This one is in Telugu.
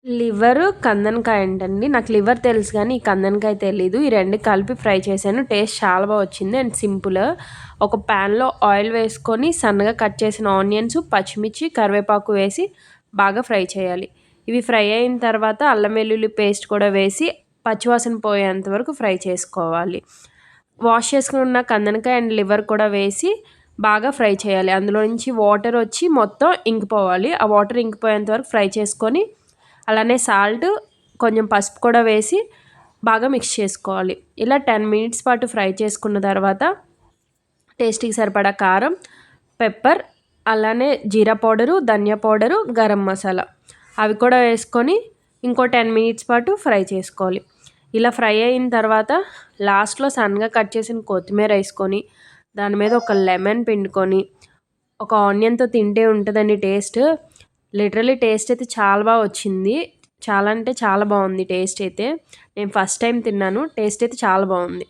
లివరు, కందనకాయ అంటండి. నాకు లివర్ తెలుసు కానీ ఈ కందనకాయ తెలీదు. ఈ 2 కలిపి ఫ్రై చేశాను. టేస్ట్ చాలా బాగా వచ్చింది అండ్ సింపుల్. ఒక ప్యాన్‌లో ఆయిల్ వేసుకొని సన్నగా కట్ చేసిన ఆనియన్స్, పచ్చిమిర్చి, కరివేపాకు వేసి బాగా ఫ్రై చేయాలి. ఇవి ఫ్రై అయిన తర్వాత అల్లం వెల్లుల్లి పేస్ట్ కూడా వేసి పచ్చివాసన పోయేంత వరకు ఫ్రై చేసుకోవాలి. వాష్ చేసుకున్న కందనకాయ అండ్ లివర్ కూడా వేసి బాగా ఫ్రై చేయాలి. అందులో నుంచి వాటర్ వచ్చి మొత్తం ఇంకిపోవాలి. ఆ వాటర్ ఇంకిపోయేంత వరకు ఫ్రై చేసుకొని అలానే సాల్ట్, కొంచెం పసుపు కూడా వేసి బాగా మిక్స్ చేసుకోవాలి. ఇలా 10 మినిట్స్ పాటు ఫ్రై చేసుకున్న తర్వాత టేస్ట్‌కి సరిపడా కారం, పెప్పర్, అలానే జీరా పౌడరు, ధనియా పౌడరు, గరం మసాలా అవి కూడా వేసుకొని ఇంకో 10 మినిట్స్ పాటు ఫ్రై చేసుకోవాలి. ఇలా ఫ్రై అయిన తర్వాత లాస్ట్‌లో సన్నగా కట్ చేసిన కొత్తిమీర వేసుకొని దాని మీద ఒక లెమన్ పిండుకొని ఒక ఆనియన్‌తో తింటే ఉంటదండి టేస్ట్. లిటరల్లీ టేస్ట్ అయితే చాలా బాగా వచ్చింది. చాలా అంటే చాలా బాగుంది టేస్ట్ అయితే. నేను ఫస్ట్ టైం తిన్నాను. టేస్ట్ అయితే చాలా బాగుంది.